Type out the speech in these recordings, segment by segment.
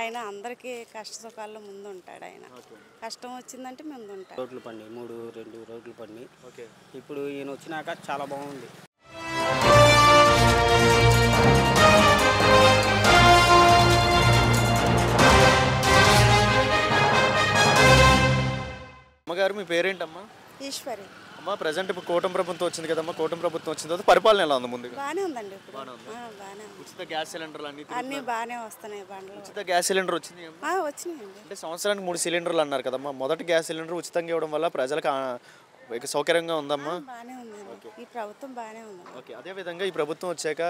ఆయన అందరికీ కష్ట సుఖాల్లో ముందుంటాడు ఆయన. కష్టం వచ్చిందంటే ముందుంటాడు. రోడ్లు పడినాయి, 2 రోడ్లు పడినాయి. ఇప్పుడు ఈయన వచ్చినాక చాలా బాగుంది. అమ్మగారు మీ పేరేంటమ్మా? ఈశ్వరి. అమ్మ ప్రజెంట్ ఇప్పుడు కూటమి ప్రభుత్వం వచ్చింది కదమ్మా, కూటమి ప్రభుత్వం వచ్చిన తర్వాత పరిపాలన ఎలా ఉంది? ముందుగా బాగానే ఉందండి. ఇప్పుడు బాగానే ఉంది. ఉచిత గ్యాస్ సిలిండర్లు అన్నీ బాగానే వస్తున్నాయి. బండ్లు ఉచిత గ్యాస్ సిలిండర్ వచ్చింది వచ్చినాయండి. అంటే సంవత్సరానికి 3 సిలిండర్లు అన్నారు కదమ్మా. మొదటి గ్యాస్ సిలిండర్ ఉచితంగా ఇవ్వడం వల్ల ప్రజలకు సౌకర్యంగా ఉందమ్మా? బాగానే ఉంది. ఈ ప్రభుత్వం బాగానే ఉంది. ఓకే, అదేవిధంగా ఈ ప్రభుత్వం వచ్చాక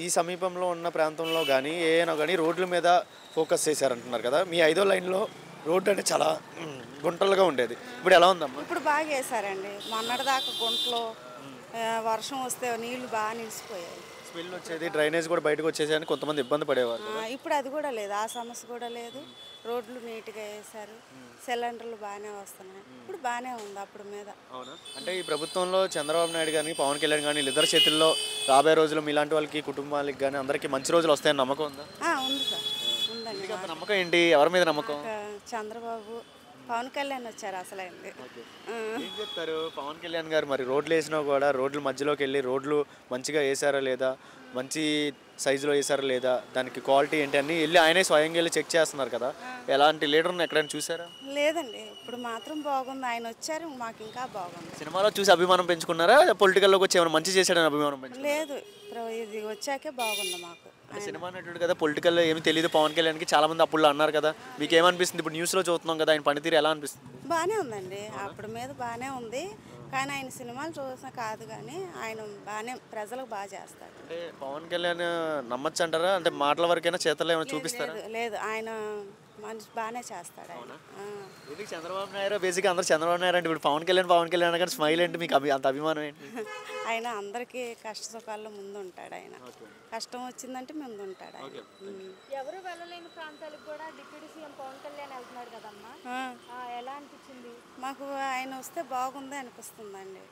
ఈ సమీపంలో ఉన్న ప్రాంతంలో కానీ ఏమైనా కానీ రోడ్ల మీద ఫోకస్ చేశారంటున్నారు కదా. మీ 5వ లైన్లో రోడ్డు అంటే చాలా గుంటలుగా ఉండేది, ఇప్పుడు ఎలా ఉందమ్మా? ఇప్పుడు బాగా వేసారండి. మొన్నటిదాకా గుంటలో వర్షం వస్తే నీళ్లు బాగా నిలిచిపోయాయి. స్మెల్ వచ్చేది, డ్రైనేజ్ కూడా బయటకు వచ్చేసి అని కొంతమంది ఇబ్బంది పడేవారు. ఇప్పుడు అది కూడా లేదు, ఆ సమస్య కూడా లేదు. రోడ్లు నీట్గా వేసారు, సిలిండర్లు బాగానే వస్తున్నాయి. ఇప్పుడు బాగానే ఉంది అప్పుడు మీద. అవునా? అంటే ఈ ప్రభుత్వంలో చంద్రబాబు నాయుడు కానీ పవన్ కళ్యాణ్ కానీ ఇద్దరు చేతుల్లో రాబోయే రోజులు మీలాంటి వాళ్ళకి కుటుంబాలకి కానీ అందరికీ మంచి రోజులు వస్తాయని నమ్మకం ఉందా? ఉంది సార్, ఉందండి. నమ్మకం ఏంటి? ఎవరి మీద నమ్మకం? చంద్రబాబు, పవన్ కళ్యాణ్ వచ్చారు అసలు. ఏం చెప్తారు పవన్ కళ్యాణ్ గారు? మరి రోడ్లు వేసినా కూడా రోడ్ల మధ్యలోకి వెళ్ళి రోడ్లు మంచిగా వేసారా లేదా, మంచి సైజులో వేసారా లేదా, దానికి క్వాలిటీ ఏంటి అని వెళ్ళి ఆయనే స్వయంగా వెళ్ళి చెక్ చేస్తున్నారు కదా. ఎలాంటి లీడర్ని ఎక్కడైనా చూసారా? లేదండి, ఇప్పుడు మాత్రం బాగుంది. ఆయన వచ్చారు, మాకు ఇంకా బాగుంది. సినిమాలో చూసి అభిమానం పెంచుకున్నారా, పొలిటికల్లోకి వచ్చి ఏమైనా మంచి చేశాడని అభిమానం పెంచుకున్నారా? లేదు, ఇది వచ్చాకే బాగుంది మాకు. సినిమా నటుడు కదా, పొలిటికల్లో ఏమి తెలియదు పవన్ కళ్యాణ్కి చాలా మంది అప్పుడు అన్నారు కదా. మీకు ఏమనిపిస్తుంది? ఇప్పుడు న్యూస్లో చూస్తున్నాం కదా, ఆయన పనితీరు ఎలా అనిపిస్తుంది? బాగానే ఉందండి, అప్పుడు మీద బాగానే ఉంది. కానీ ఆయన సినిమాలు చూసిన కాదు, కానీ ఆయన బాగానే ప్రజలకు బాగా చేస్తాడు. అంటే పవన్ కళ్యాణ్ నమ్మచ్చు అంటారా? అంటే మాటల వరకైనా చేతల్లో ఏమైనా చూపిస్తారా? లేదు, ఆయన మనిషి బాగానే చేస్తాడు. ఎందుకు చంద్రబాబు నాయుడు బేసిక్గా అందరూ చంద్రబాబు నాయుడు అంటే ఇప్పుడు పవన్ కళ్యాణ్ కానీ స్మైల్ ఏంటి మీకు? అంత అభిమానం ఏంటి? ఆయన అందరికీ కష్ట సుఖాల్లో ముందుంటాడు. ఆయన కష్టం వచ్చిందంటే ముందుంటాడు. ఎవరు వెళ్ళలేని ప్రాంతాలకు కూడా డిప్యూటీ సీఎం పవన్ కళ్యాణ్ వెళ్తున్నారు కదమ్మా, ఎలా అనిపించింది? మాకు ఆయన వస్తే బాగుంది అనిపిస్తుందండి.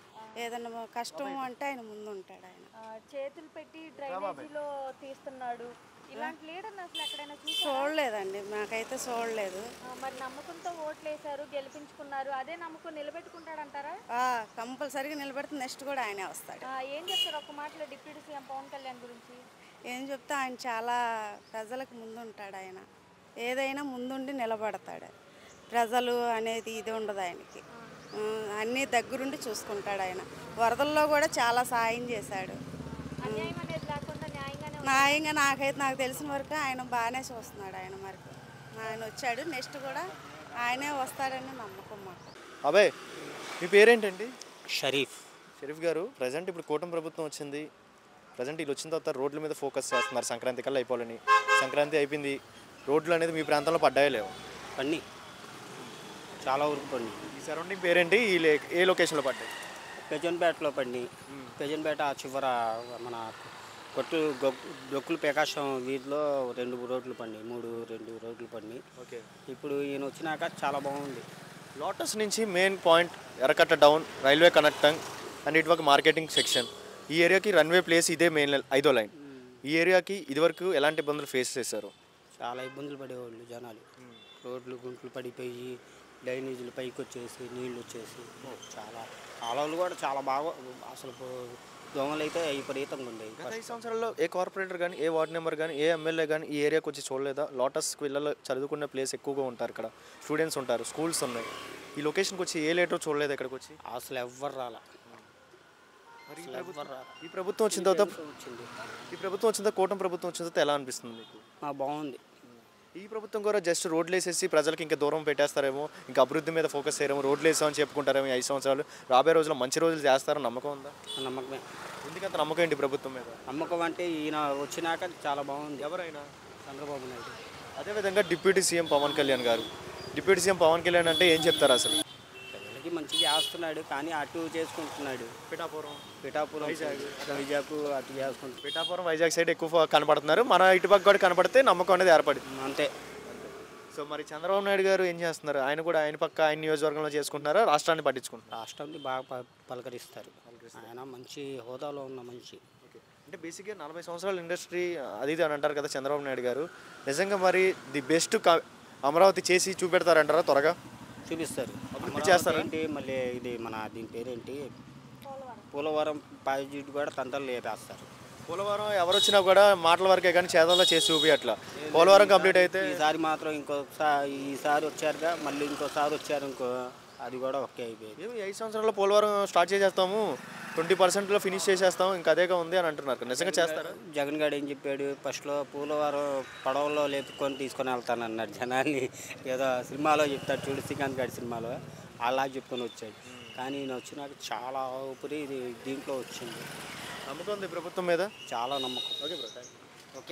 ఏదన్నా కష్టం అంటే ఆయన ముందుంటాడు. ఆయన చేతులు పెట్టి డ్రైనేజీలో తీస్తున్నాడు. ఇలాంటి లీడర్ అసలు ఎక్కడైనా చూడలేదండి, నాకైతే చూడలేదు. మరి నమ్మకంతో ఓట్లు వేశారు, గెలిపించుకున్నారు. అదే నమ్మకం నిలబెట్టుకుంటాడంటారా? కంపల్సరీగా నిలబెడితే నెక్స్ట్ కూడా ఆయనే వస్తాడు. ఏం చెప్తారు ఒక మాటలో డిప్యూటీ సీఎం పవన్ కళ్యాణ్ గురించి? ఏం చెప్తే ఆయన చాలా ప్రజలకు ముందుంటాడు. ఆయన ఏదైనా ముందుండి నిలబడతాడు. ప్రజలు అనేది ఇది ఉండదు ఆయనకి. అన్నీ దగ్గరుండి చూసుకుంటాడు. ఆయన వరదల్లో కూడా చాలా సాయం చేశాడు. అన్యాయం అనేది లేకుండా న్యాయంగా నాకు తెలిసిన వరకు ఆయన బాగానే చూస్తున్నాడు. ఆయన వచ్చాడు, నెక్స్ట్ కూడా ఆయనే వస్తాడని నమ్మకం మాకు. అబ్బాయి మీ పేరేంటండి? షరీఫ్ గారు, ప్రజెంట్ ఇప్పుడు కూటమి ప్రభుత్వం వచ్చింది. ప్రజెంట్ వీళ్ళు వచ్చిన తర్వాత రోడ్ల మీద ఫోకస్ చేస్తున్నారు, సంక్రాంతి కల్లా అయిపోవాలని. సంక్రాంతి అయిపోయింది, రోడ్లు అనేది మీ ప్రాంతంలో పడ్డాయో లేవు? పన్నీ చాలా వరకు పడినాయి. ఈ సరౌండింగ్ పేరేంటి? ఏ లొకేషన్లో పడ్డాయి? పెజన్పేటలో పడినాయి. పెజన్పేట చివర మన డొక్కులు ప్రకాశం వీధిలో 2 రోడ్లు పడినాయి, 2 రోడ్లు పడినాయి. ఓకే, ఇప్పుడు ఈయన వచ్చినాక చాలా బాగుంది. లోటస్ నుంచి main point Errakatta down railway connecting and ఇటువరకు మార్కెటింగ్ సెక్షన్. ఈ ఏరియాకి రన్వే ప్లేస్ ఇదే మెయిన్ 5వ లైన్. ఈ ఏరియాకి ఇదివరకు ఎలాంటి ఇబ్బందులు ఫేస్ చేశారు? చాలా ఇబ్బందులు పడేవాళ్ళు జనాలు. రోడ్లు గుంట్లు పడిపోయి డ్రైనేజీలు పైకి వచ్చేసి నీళ్ళు వచ్చేసి చాలా కాలువలు కూడా చాలా బాగా అసలు దోమలు అయితే విపరీతంగా ఉండేవి. గత 5 సంవత్సరాల్లో ఏ కార్పొరేటర్ కానీ, ఏ వార్డు మెంబర్ కానీ, ఏ ఎమ్మెల్యే కానీ ఈ ఏరియాకి వచ్చి చూడలేదా? లోటస్కి పిల్లలు చదువుకునే ప్లేస్ ఎక్కువగా ఉంటారు, ఇక్కడ స్టూడెంట్స్ ఉంటారు, స్కూల్స్ ఉన్నాయి. ఈ లొకేషన్కి వచ్చి ఏ లీటర్ చూడలేదు ఇక్కడికి వచ్చి? అసలు ఎవ్వరు రాలా. ఈ ప్రభుత్వం వచ్చిన తర్వాత కూటమి ప్రభుత్వం వచ్చిన తర్వాత ఎలా అనిపిస్తుంది మీకు? బాగుంది. ఈ ప్రభుత్వం కూడా జస్ట్ రోడ్లు వేసేసి ప్రజలకు ఇంకా దూరం పెట్టేస్తారేమో, ఇంకా అభివృద్ధి మీద ఫోకస్ చేయరేమో, రోడ్లు వేసామని చెప్పుకుంటారేమో. 5 సంవత్సరాలు రాబోయే రోజుల్లో మంచి రోజులు చేస్తారని నమ్మకం ఉందా? నమ్మకమే. ఎందుకంత నమ్మకం ఏంటి ప్రభుత్వం మీద? నమ్మకం అంటే ఈయన వచ్చినాక చాలా బాగుంది. ఎవరైనా? చంద్రబాబు నాయుడు. అదేవిధంగా డిప్యూటీ సీఎం పవన్ కళ్యాణ్ గారు. డిప్యూటీ సీఎం పవన్ కళ్యాణ్ అంటే ఏం చెప్తారు అసలు? ప్రజలకి మంచిగా చేస్తున్నాడు, కానీ అటు చేసుకుంటున్నాడు. పిఠాపురం వైజాగ్ అటు చేసుకుంటున్నాడు. పిఠాపురం వైజాగ్ సైడ్ ఎక్కువ కనపడుతున్నారు, మన ఇటుపక్క కూడా కనపడితే నమ్మకం అనేది ఏర్పడింది అంతే. సో మరి చంద్రబాబు నాయుడు గారు ఏం చేస్తున్నారు? ఆయన కూడా ఆయన పక్క ఆయన నియోజకవర్గంలో చేసుకుంటున్నారా, రాష్ట్రాన్ని పట్టించుకుంటున్నారు? రాష్ట్రాన్ని బాగా పలకరిస్తారు. ఆయన మంచి హోదాలో ఉన్న మనిషి. అంటే బేసిక్గా 40 సంవత్సరాల ఇండస్ట్రీ అది ఇది అని అంటారు కదా చంద్రబాబు నాయుడు గారు. నిజంగా మరి ది బెస్ట్ అమరావతి చేసి చూపెడతారంటారా త్వరగా? చూపిస్తారు. అభివృద్ధి చేస్తారా? ఏంటి మళ్ళీ ఇది మన దీని పేరేంటి, పోలవరం ప్రాజెక్టు కూడా తంతలు లేపేస్తారు. పోలవరం ఎవరు వచ్చినా కూడా మాటల వరకే కానీ చేతల్లో చేసి చూపించట్లా. పోలవరం కంప్లీట్ అయితే ఈసారి మాత్రం ఈసారి వచ్చారుగా, మళ్ళీ ఇంకోసారి వచ్చారు ఇంకో, అది కూడా ఒకే అయిపోయింది. ఏమి 5 సంవత్సరాల్లో పోలవరం స్టార్ట్ చేసేస్తాము, 20%లో ఫినిష్ చేసేస్తాం, ఇంకా అదేగా ఉంది అని అంటున్నారు. నిజంగా చేస్తారా? జగన్ గారు ఏం చెప్పాడు, ఫస్ట్లో పోలవరం పడవల్లో లేపుకొని తీసుకొని వెళ్తానన్నాడు జనాల్ని. ఏదో సినిమాలో చెప్తాడు చూడు, శ్రీకాంత్ గారి సినిమాలో అలా చెప్పుకొని వచ్చాడు. కానీ ఈయన వచ్చినాక చాలా ఊపిరి దీంట్లో వచ్చింది. నమ్మకం ఉంది ప్రభుత్వం మీద? చాలా నమ్మకం. Okay bro, thank you.